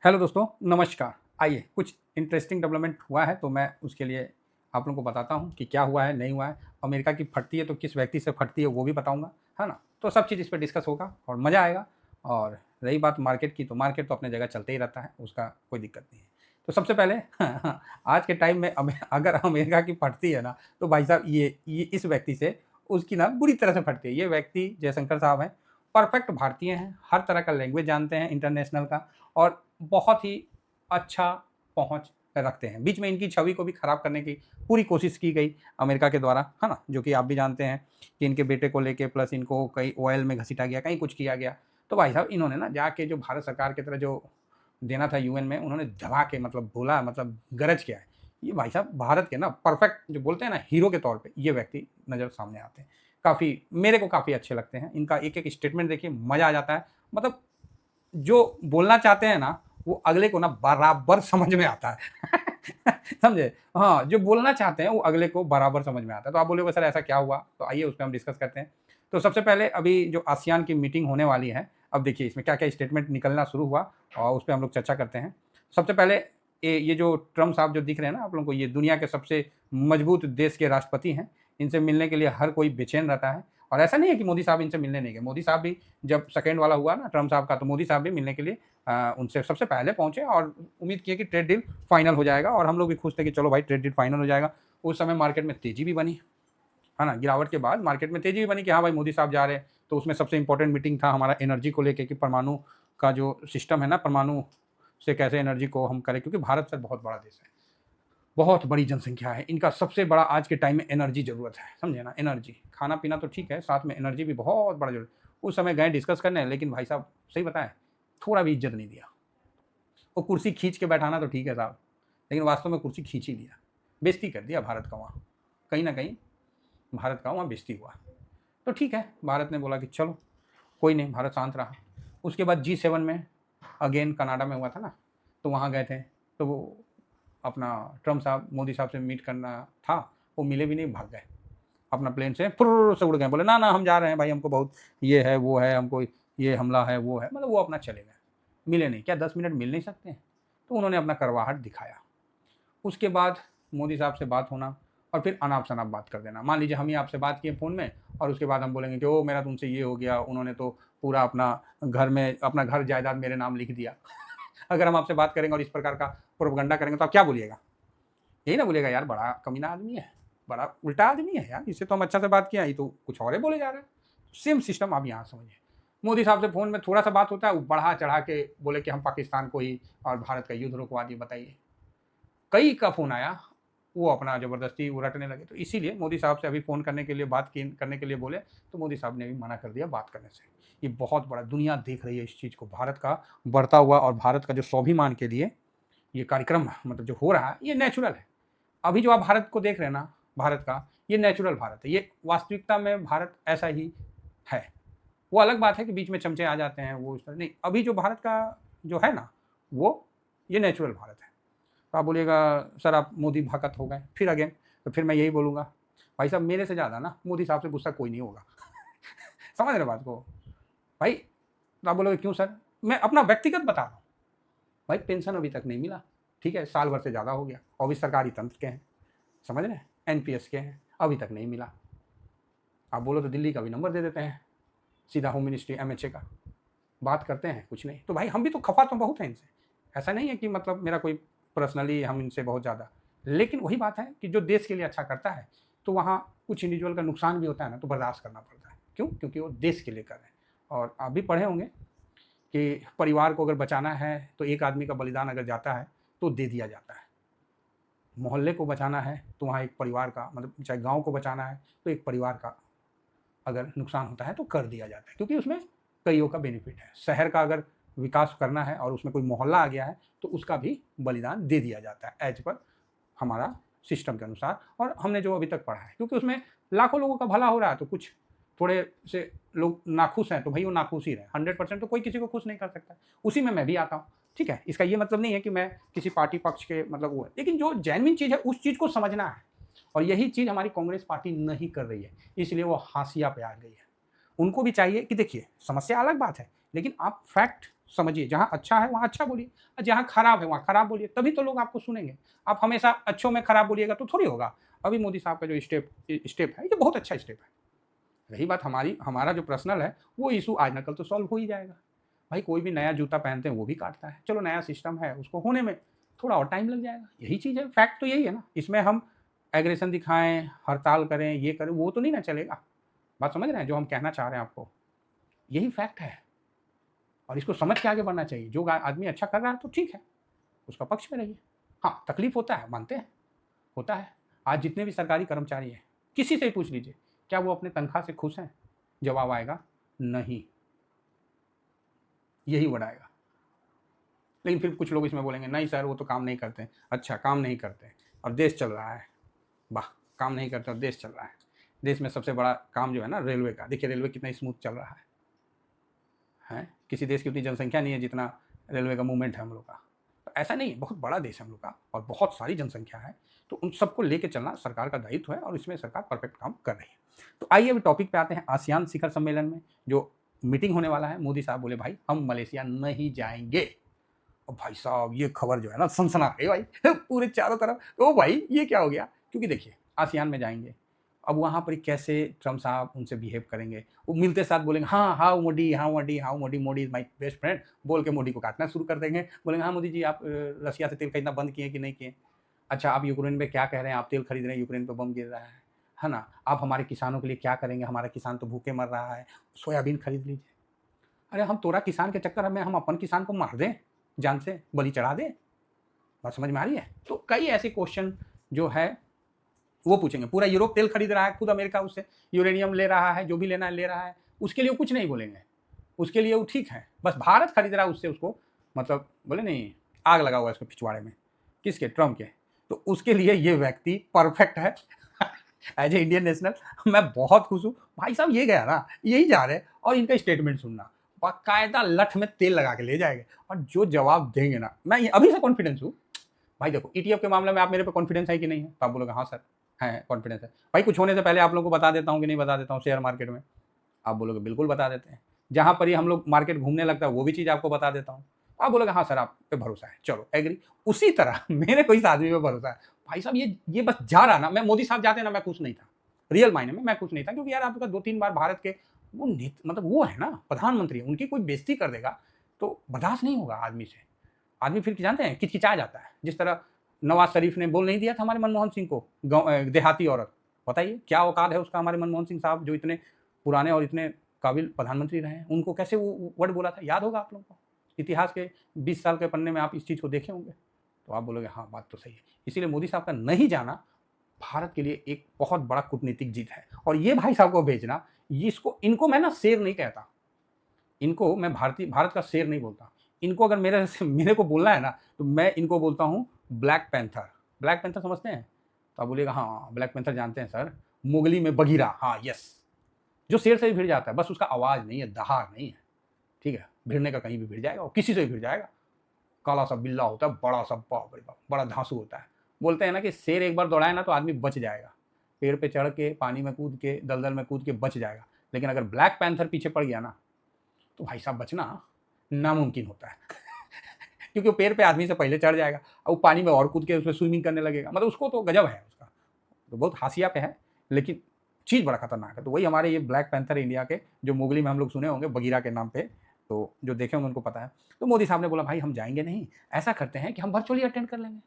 Hello दोस्तों, नमस्कार। आइए कुछ इंटरेस्टिंग डेवलपमेंट हुआ है तो मैं उसके लिए आप लोगों को बताता हूँ कि क्या हुआ है, नहीं हुआ है। अमेरिका की फटती है तो किस व्यक्ति से फटती है वो भी बताऊँगा, है ना? तो सब चीज़ इस पे डिस्कस होगा और मज़ा आएगा। और रही बात मार्केट की, तो मार्केट तो अपनी जगह चलते ही रहता है, उसका कोई दिक्कत नहीं है। तो सबसे पहले आज के टाइम में अगर अमेरिका की फटती है ना, तो भाई साहब ये इस व्यक्ति से उसकी ना बुरी तरह से फटती है। ये व्यक्ति जयशंकर साहब हैं, परफेक्ट भारतीय हैं, हर तरह का लैंग्वेज जानते हैं इंटरनेशनल का और बहुत ही अच्छा पहुँच रखते हैं। बीच में इनकी छवि को भी खराब करने की पूरी कोशिश की गई अमेरिका के द्वारा, है ना? जो कि आप भी जानते हैं कि इनके बेटे को लेके प्लस इनको कहीं ऑयल में घसीटा गया, कहीं कुछ किया गया। तो भाई साहब इन्होंने ना जाके जो भारत सरकार की तरफ जो देना था यूएन में, उन्होंने दबा के मतलब बोला, मतलब गरज के आए। ये भाई साहब भारत के ना परफेक्ट जो बोलते हैं ना हीरो के तौर पे ये व्यक्ति नज़र सामने आते हैं। काफ़ी मेरे को काफ़ी अच्छे लगते हैं। इनका एक-एक स्टेटमेंट देखिए मज़ा आ जाता है। मतलब जो बोलना चाहते हैं ना, वो अगले को ना बराबर समझ में आता है। समझे? हाँ, जो बोलना चाहते हैं वो अगले को बराबर समझ में आता है। तो आप बोलोगे सर ऐसा क्या हुआ? तो आइए उस पे हम डिस्कस करते हैं। तो सबसे पहले अभी जो आसियान की मीटिंग होने वाली है, अब देखिए इसमें क्या-क्या स्टेटमेंट निकलना शुरू हुआ और उस पे हम लोग चर्चा करते हैं। सबसे पहले ये जो ट्रम्प साहब जो दिख रहे हैं ना आप लोगों को, ये दुनिया के सबसे मजबूत देश के राष्ट्रपति हैं। इनसे मिलने के लिए हर कोई बेचैन रहता है और ऐसा नहीं है कि मोदी साहब इनसे मिलने नहीं गए। मोदी साहब भी जब सेकंड वाला हुआ ना ट्रम्प साहब का, तो मोदी साहब भी मिलने के लिए उनसे सबसे पहले पहुँचे और उम्मीद किए कि ट्रेड डील फाइनल हो जाएगा और हम लोग भी खुश थे कि चलो भाई ट्रेड डील फाइनल हो जाएगा। उस समय मार्केट में तेज़ी भी बनी, है ना? गिरावट के बाद मार्केट में तेज़ी भी बनी कि हाँ भाई मोदी साहब जा रहे हैं। तो उसमें सबसे इम्पोर्टेंट मीटिंग था हमारा एनर्जी को लेके कि परमाणु का जो सिस्टम है ना, परमाणु से कैसे एनर्जी को हम करें, क्योंकि भारत सर बहुत बड़ा देश है। बहुत बड़ी जनसंख्या है। इनका सबसे बड़ा आज के टाइम में एनर्जी ज़रूरत है, समझे ना? एनर्जी, खाना-पीना तो ठीक है, साथ में एनर्जी भी बहुत बड़ा ज़रूरत है। उस समय गए डिस्कस करने, लेकिन भाई साहब सही बताएँ, थोड़ा भी इज़्ज़त नहीं दिया। वो कुर्सी खींच के बैठाना तो ठीक है साहब, लेकिन वास्तव में कुर्सी खींच ही लिया। बेइज़्ज़ती कर दिया भारत का वहाँ। कहीं न कहीं भारत का वहाँ बेइज़्ज़ती हुआ। तो ठीक है, भारत ने बोला कि चलो, कोई नहीं, भारत शांत रहा। उसके बाद G7 में अगेन कनाडा में हुआ था ना, तो वहाँ गए थे। तो वो अपना ट्रम्प साहब मोदी साहब से मीट करना था, वो मिले भी नहीं, भाग गए। अपना प्लेन से फुर्र से उड़ गए, बोले ना, ना हम जा रहे हैं भाई, हमको बहुत ये है, वो है, हमको ये हमला है, वो है, मतलब वो अपना चले गए। मिले नहीं, क्या 10 मिनट मिल नहीं सकते हैं? तो उन्होंने अपना करवाहट दिखाया। उसके बाद मोदी साहब से बात होना और फिर अनाप-शनाप बात कर देना। मान लीजिए हम ही आपसे बात किए फ़ोन में और उसके बाद हम बोलेंगे कि ओह! मेरा तो उनसे ये हो गया, उन्होंने तो पूरा अपना घर जायदाद मेरे नाम लिख दिया। अगर हम आपसे बात करेंगे और इस प्रकार का प्रोपगंडा करेंगे तो आप क्या बोलिएगा? यही ना बोलिएगा, यार बड़ा कमीना आदमी है, बड़ा उल्टा आदमी है यार, इससे तो हम अच्छा से बात किया, ये तो कुछ और ही बोले जा रहा है। सेम सिस्टम आप यहाँ समझिए। मोदी साहब से फ़ोन में थोड़ा-सा बात होता है, वो बढ़ा-चढ़ा के बोले कि हम पाकिस्तान को ही और भारत का युद्ध रुकवा दिए, बताइए। कई का फ़ोन आया, वो अपना ज़बरदस्ती वो रटने लगे। तो इसीलिए मोदी साहब से अभी फ़ोन करने के लिए करने के लिए बोले, तो मोदी साहब ने भी मना कर दिया बात करने से। ये बहुत बड़ा दुनिया देख रही है इस चीज़ को, भारत का बढ़ता हुआ और भारत का जो स्वाभिमान के लिए ये कार्यक्रम मतलब जो हो रहा है, ये नेचुरल है। अभी जो आप भारत को देख रहे हैं ना, भारत का, ये नेचुरल भारत है। ये वास्तविकता में भारत ऐसा ही है। वो अलग बात है कि बीच में चमचे आ जाते हैं, वो इस तरह नहीं, अभी जो भारत का जो है ना, वो ये नेचुरल भारत है। तो आप बोलिएगा सर आप मोदी भक्त हो गए, फिर अगेन, तो फिर मैं यही बोलूँगा, भाई साहब मेरे से ज़्यादा ना मोदी साहब से गुस्सा कोई नहीं होगा। समझ रहे बात को? भाई, तो आप बोलोगे क्यों सर? मैं अपना व्यक्तिगत बता रहा हूँ। भाई पेंशन अभी तक नहीं मिला, ठीक है? साल भर से ज़्यादा हो गया और भी सरकारी तंत्र के हैं, समझ रहे हैं? एनपीएस के हैं, अभी तक नहीं मिला। आप बोलो तो दिल्ली का भी नंबर दे देते हैं, सीधा होम मिनिस्ट्री एमएचए का, बात करते हैं, कुछ नहीं। तो भाई हम भी तो खफ़ा तो बहुत हैं इनसे, ऐसा नहीं है कि मतलब मेरा कोई पर्सनली हम इनसे बहुत ज़्यादा, लेकिन वही बात है कि जो देश के लिए अच्छा करता है, तो वहाँ कुछ इंडिविजुअल का नुकसान भी होता है ना, तो बर्दाश्त करना पड़ता है। क्यों? क्योंकि वो देश के लिए कर रहे हैं। और आप भी पढ़े होंगे कि परिवार को अगर बचाना है, तो एक आदमी का बलिदान अगर जाता है, तो दे दिया जाता है। मोहल्ले को बचाना है, तो वहाँ एक परिवार का मतलब चाहे गाँव को बचाना है, तो एक परिवार का अगर नुकसान होता है, तो कर दिया जाता है, क्योंकि उसमें कइयों का बेनिफिट है। शहर का अगर विकास करना है और उसमें कोई मोहल्ला आ गया है, तो उसका भी बलिदान दे दिया जाता है एज़ पर हमारा सिस्टम के अनुसार और हमने जो अभी तक पढ़ा है। क्योंकि उसमें लाखों लोगों का भला हो रहा है, तो कुछ थोड़े से लोग नाखुश हैं, तो भई वो नाखुश ही रहें। 100% तो कोई किसी को खुश नहीं कर सकता। उसी में मैं भी आता हूँ, ठीक है? इसका ये मतलब नहीं है कि मैं किसी पार्टी पक्ष के मतलब वो है। लेकिन जो जेन्युइन चीज़ है, उस चीज़ को समझना है और यही चीज़ हमारी कांग्रेस पार्टी नहीं कर रही है, इसलिए वो हाशिया पे आ गई है। उनको भी चाहिए कि देखिए, समस्या अलग बात है, लेकिन आप फैक्ट समझिए, जहाँ अच्छा है वहाँ अच्छा बोलिए, और जहाँ खराब है वहाँ खराब बोलिए, तभी तो लोग आपको सुनेंगे। आप हमेशा अच्छों में खराब बोलिएगा तो थोड़ी होगा। अभी मोदी साहब का जो स्टेप है, ये बहुत अच्छा स्टेप है। रही बात हमारा जो पर्सनल है, वो इशू आज ना कल तो सॉल्व हो ही जाएगा। भाई कोई भी नया जूता पहनते हैं वो भी काटता है, चलो नया सिस्टम है, उसको होने में थोड़ा और टाइम लग जाएगा, यही चीज़ है, फैक्ट तो यही है ना। इसमें हम एग्रेशन दिखाएं, हड़ताल करें, ये करें, वो तो नहीं ना चलेगा। बात समझ रहे हैं जो हम कहना चाह रहे हैं आपको, यही फैक्ट है। और इसको समझ के आगे बढ़ना चाहिए। जो आदमी अच्छा कर रहा है तो ठीक है, उसका पक्ष में रहिए। हाँ, तकलीफ होता है, मानते हैं, होता है। आज जितने भी सरकारी कर्मचारी हैं, किसी से ही पूछ लीजिए, क्या वो अपने तनख्वाह से खुश हैं? जवाब आएगा नहीं, यही वर्ड आएगा। लेकिन फिर कुछ लोग इसमें बोलेंगे नहीं सर वो तो काम नहीं करते। अच्छा, काम नहीं करते और देश चल रहा है, वाह, काम नहीं करते और देश चल रहा है। देश में सबसे बड़ा काम जो है ना रेलवे का, देखिए रेलवे कितना स्मूथ चल रहा है। किसी देश की उतनी जनसंख्या नहीं है जितना रेलवे का मूवमेंट है हम लोग का। तो ऐसा नहीं है, बहुत बड़ा देश है हम लोग का और बहुत सारी जनसंख्या है, तो उन सबको लेके चलना सरकार का दायित्व है और इसमें सरकार परफेक्ट काम कर रही है। तो आइए अभी टॉपिक पे आते हैं। आसियान शिखर सम्मेलन में जो मीटिंग होने वाला है, मोदी साहब बोले भाई हम मलेशिया नहीं जाएंगे। और भाई साहब ये खबर जो है ना सनसना गई भाई पूरे चारों तरफ। ओ भाई ये क्या हो गया? क्योंकि देखिए आसियान में जाएंगे, अब वहाँ पर कैसे ट्रम्प साहब उनसे बिहेव करेंगे। वो मिलते साथ बोलेंगे हाँ how Modi, how Modi, how Modi, Modi is my best friend, बोल के मोदी को काटना शुरू कर देंगे। बोलेंगे हाँ मोदी जी आप रसिया से तेल खरीदना बंद किए कि नहीं किए? अच्छा आप यूक्रेन में क्या कह रहे हैं? आप तेल खरीद रहे हैं, यूक्रेन पर बम गिर रहा है ना? आप हमारे किसानों के लिए क्या करेंगे? हमारा किसान तो भूखे मर रहा है, सोयाबीन खरीद लीजिए। अरे हम तोरा किसान के चक्कर में हम अपन किसान को मार दें, जान से बलि चढ़ा दें? बात समझ में आ रही है? तो कई ऐसे क्वेश्चन जो है वो पूछेंगे। पूरा यूरोप तेल खरीद रहा है, खुद अमेरिका उससे यूरेनियम ले रहा है, जो भी लेना है ले रहा है, उसके लिए वो कुछ नहीं बोलेंगे, उसके लिए वो ठीक है। बस भारत खरीद रहा है उससे, उसको मतलब बोले नहीं आग लगा हुआ है उसके पिछवाड़े में, किसके? ट्रम्प के। तो उसके लिए ये व्यक्ति परफेक्ट है एज ए इंडियन नेशनल। मैं बहुत खुश हूँ भाई साहब, ये गया ना यही जा रहे हैं और इनका स्टेटमेंट सुनना, बाकायदा लठ में तेल लगा के ले जाएंगे और जो जवाब देंगे ना, मैं अभी से कॉन्फिडेंस हूँ। भाई देखो ईटीएफ के मामले में आप मेरे पे कॉन्फिडेंस है कि नहीं है? तो आप बोलोगे हाँ सर है, कॉन्फिडेंस है। भाई कुछ होने से पहले आप लोगों को बता देता हूँ कि नहीं बता देता हूँ शेयर मार्केट में? आप बोलोगे बिल्कुल बता देते हैं। जहाँ पर ही हम लोग मार्केट घूमने लगता है वो भी चीज़ आपको बता देता हूँ। आप बोलोगे हाँ सर आप पे भरोसा है, चलो एग्री। उसी तरह मेरे को इस आदमी पे भरोसा है। भाई साहब ये बस जा रहा ना, मैं मोदी साहब जाते ना मैं खुश नहीं था, रियल मायने में मैं खुश नहीं था, क्योंकि यार आपका 2-3 बार भारत के वो मतलब वो है ना प्रधानमंत्री, उनकी कोई बेइज्जती कर देगा तो बर्दाश्त नहीं होगा आदमी से। आदमी फिर जानते हैं किचकिचा जाता है। जिस तरह नवाज शरीफ ने बोल नहीं दिया था हमारे मनमोहन सिंह को, देहाती औरत, बताइए क्या औकात है उसका? हमारे मनमोहन सिंह साहब जो इतने पुराने और इतने काबिल प्रधानमंत्री रहे हैं, उनको कैसे वो वर्ड बोला था, याद होगा आप लोगों को? इतिहास के 20 साल के पन्ने में आप इस चीज़ को देखे होंगे। तो आप बोलोगे हाँ बात तो सही है। इसीलिए मोदी साहब का नहीं जाना भारत के लिए एक बहुत बड़ा कूटनीतिक जीत है। और ये भाई साहब को भेजना, इनको मैं ना शेर नहीं कहता, इनको मैं भारत का शेर नहीं बोलता। इनको अगर मेरे को बोलना है ना तो मैं इनको बोलता हूँ ब्लैक पैंथर। ब्लैक पैंथर समझते हैं? तो आप बोलिएगा हाँ ब्लैक पैंथर जानते हैं सर, मोगली में बगीरा, हाँ यस, जो शेर से भी भिड़ जाता है, बस उसका आवाज़ नहीं है, दहाड़ नहीं है, ठीक है? भिड़ने का कहीं भी भिड़ जाएगा, वो किसी से भी भिड़ जाएगा। काला सा बिल्ला होता है, बड़ा सा, बाप रे बाप, बड़ा धांसू होता है। बोलते हैं ना कि शेर एक बार दौड़ाए ना तो आदमी बच जाएगा, पेड़ पे चढ़ के, पानी में कूद के, दलदल में कूद के बच जाएगा। लेकिन अगर ब्लैक पैंथर पीछे पड़ गया ना तो भाई साहब बचना नामुमकिन होता है क्योंकि वो पेड़ पे आदमी से पहले चढ़ जाएगा और वो पानी में और कूद के उसमें स्विमिंग करने लगेगा, मतलब उसको तो गजब है उसका, तो बहुत हाशिया पे है, लेकिन चीज़ बड़ा खतरनाक है। तो वही हमारे ये ब्लैक पैंथर इंडिया के, जो मोगली में हम लोग सुने होंगे बगीरा के नाम पे, तो जो देखे होंगे उनको पता है। तो मोदी साहब ने बोला भाई हम जाएंगे नहीं, ऐसा करते हैं कि हम वर्चुअली अटेंड कर लेंगे।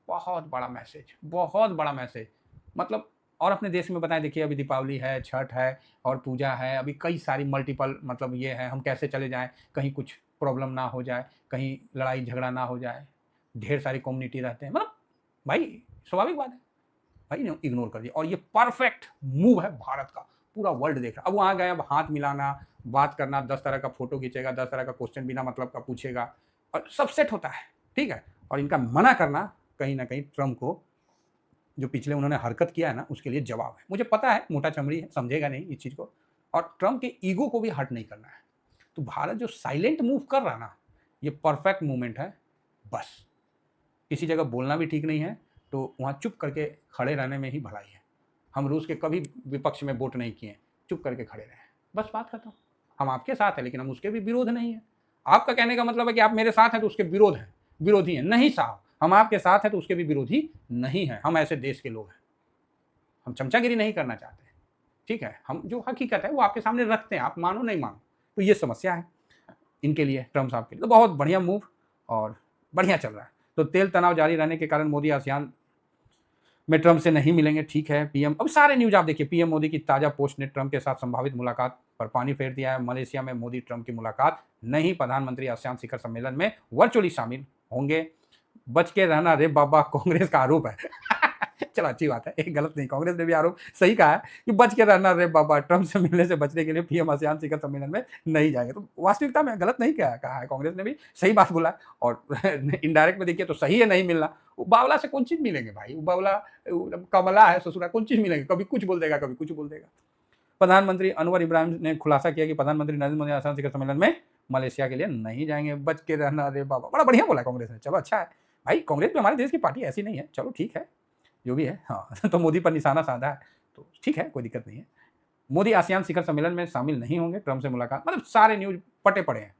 बहुत बड़ा मैसेज, बहुत बड़ा मैसेज, मतलब। और अपने देश में बताएं, देखिए अभी दीपावली है, छठ है और पूजा है, अभी कई सारी मल्टीपल मतलब ये है, हम कैसे चले जाएं, कहीं कुछ प्रॉब्लम ना हो जाए, कहीं लड़ाई झगड़ा ना हो जाए, ढेर सारी कम्युनिटी रहते हैं, मतलब भाई स्वाभाविक बात है, भाई ने इग्नोर कर दिया। और ये परफेक्ट मूव है भारत का, पूरा वर्ल्ड देख रहा। अब वहाँ गए, अब हाथ मिलाना, बात करना, 10 तरह का फोटो खींचेगा, 10 तरह का क्वेश्चन बिना मतलब का पूछेगा और सब सेट होता है, ठीक है? और इनका मना करना कहीं ना कहीं ट्रम्प को, जो पिछले उन्होंने हरकत किया है ना, उसके लिए जवाब है। मुझे पता है मोटा चमड़ी है, समझेगा नहीं इस चीज़ को, और ट्रम्प के ईगो को भी हर्ट नहीं करना है। तो भारत जो साइलेंट मूव कर रहा ना, ये परफेक्ट मूवमेंट है। बस किसी जगह बोलना भी ठीक नहीं है, तो वहाँ चुप करके खड़े रहने में ही भलाई है। हम रूस के कभी विपक्ष में वोट नहीं किए, चुप करके खड़े रहे, बस बात खत्म। हम आपके साथ हैं लेकिन हम उसके भी विरोध नहीं है। आपका कहने का मतलब है कि आप मेरे साथ हैं तो उसके विरोधी हैं। नहीं साहब, हम आपके साथ हैं तो उसके भी विरोधी नहीं हैं। हम ऐसे देश के लोग हैं, हम चमचागिरी नहीं करना चाहते, ठीक है। हम जो हकीकत है वो आपके सामने रखते हैं, आप मानो नहीं मानो। तो ये समस्या है इनके लिए, ट्रम्प साहब के लिए। तो बहुत बढ़िया मूव और बढ़िया चल रहा है। तो तेल तनाव जारी रहने के कारण मोदी आसियान में ट्रम्प से नहीं मिलेंगे, ठीक है। पीएम, अब सारे न्यूज आप देखिए, पीएम मोदी की ताजा पोस्ट ने ट्रम्प के साथ संभावित मुलाकात पर पानी फेर दिया है। मलेशिया में मोदी ट्रम्प की मुलाकात नहीं, प्रधानमंत्री आसियान शिखर सम्मेलन में वर्चुअली शामिल होंगे। बच के रहना रे बाबा, कांग्रेस का आरोप है। चलो अच्छी बात है, एक गलत नहीं, कांग्रेस ने भी आरोप सही कहा है कि बच के रहना रे बाबा, ट्रम्प से मिलने से बचने के लिए पीएम आसियान शिखर सम्मेलन में नहीं जाएंगे। तो वास्तविकता में गलत नहीं कहा है, कांग्रेस ने भी सही बात बोला है। और इनडायरेक्ट में देखिए तो सही है, नहीं मिलना। बावला से कौन चीज मिलेंगे भाई, बावला कमला है ससुरा, कौन चीज मिलेंगे, कभी कुछ बोल देगा, कभी कुछ बोल देगा। प्रधानमंत्री अनवर इब्राहिम ने खुलासा किया कि प्रधानमंत्री नरेंद्र मोदी आसियान शिखर सम्मेलन में मलेशिया के लिए नहीं जाएंगे। बच के रहना रे बाबा, बड़ा बढ़िया बोला कांग्रेस ने। चलो अच्छा है भाई, कांग्रेस भी हमारे देश की पार्टी ऐसी नहीं है, चलो ठीक है, जो भी है। हाँ तो मोदी पर निशाना साधा है तो ठीक है, कोई दिक्कत नहीं है। मोदी आसियान शिखर सम्मेलन में शामिल नहीं होंगे, ट्रम्प से मुलाकात, मतलब सारे न्यूज पटे पड़े हैं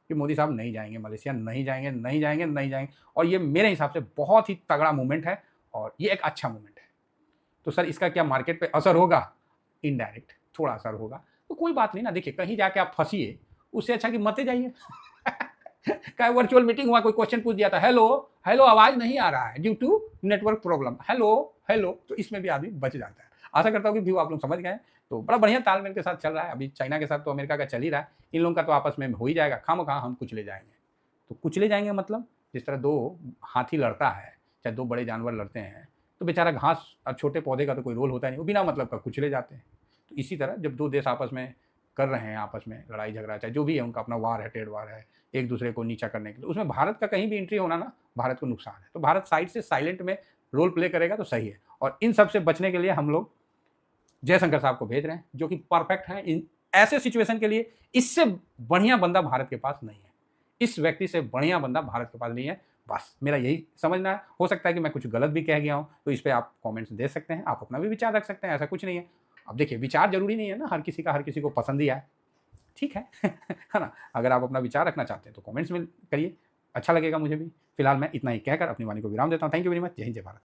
कि मोदी साहब नहीं जाएंगे मलेशिया, नहीं जाएंगे, नहीं जाएंगे, नहीं जाएंगे। और ये मेरे हिसाब से बहुत ही तगड़ा मूवमेंट है और ये एक अच्छा मूवमेंट है। तो सर इसका क्या मार्केट पे असर होगा? इनडायरेक्ट थोड़ा असर होगा, तो कोई बात नहीं ना। देखिए कहीं जाके आप फंसिए, उससे अच्छा कि मत जाइए। क्या वर्चुअल मीटिंग हुआ, कोई क्वेश्चन पूछ दिया था, हेलो हेलो आवाज नहीं आ रहा है due to network problem, hello hello, तो इसमें भी आदमी बच जाता है। आशा करता हूँ कि व्यू आप लोग समझ गए। तो बड़ा बढ़िया तालमेल के साथ चल रहा है। अभी चाइना के साथ तो अमेरिका का चल ही रहा है, इन लोगों का तो आपस में हो ही जाएगा। खामखा हम कुचले जाएंगे, तो कुचले जाएंगे मतलब जिस तरह दो हाथी लड़ता है, चाहे दो बड़े जानवर लड़ते हैं, तो बेचारा घास और छोटे पौधे का तो कोई रोल होता नहीं, वो बिना मतलब का कुचले जाते हैं। तो इसी तरह जब दो देश आपस में कर रहे हैं, आपस में लड़ाई झगड़ा, चाहे जो भी है, उनका अपना वार है, ट्रेड वार है, एक दूसरे को नीचा करने के लिए, उसमें भारत का कहीं भी एंट्री होना ना भारत को नुकसान है। तो भारत साइड से साइलेंट में रोल प्ले करेगा तो सही है। और इन सब से बचने के लिए हम लोग जयशंकर साहब को भेज रहे हैं, जो कि परफेक्ट हैं इन ऐसे सिचुएशन के लिए। इससे बढ़िया बंदा भारत के पास नहीं है, इस व्यक्ति से बढ़िया बंदा भारत के पास नहीं है। बस मेरा यही समझना है। हो सकता है कि मैं कुछ गलत भी कह गया हूँ, तो इस पर आप कमेंट्स दे सकते हैं, आप अपना भी विचार रख सकते हैं, ऐसा कुछ नहीं है। अब देखिए विचार जरूरी नहीं है ना हर किसी का हर किसी को पसंद ही आए, ठीक है। है ना। अगर आप अपना विचार रखना चाहते हैं तो कमेंट्स में करिए, अच्छा लगेगा मुझे भी। फिलहाल मैं इतना ही कहकर अपनी वाणी को विराम देता हूँ। Thank you very much. जय हिंद, जय भारत।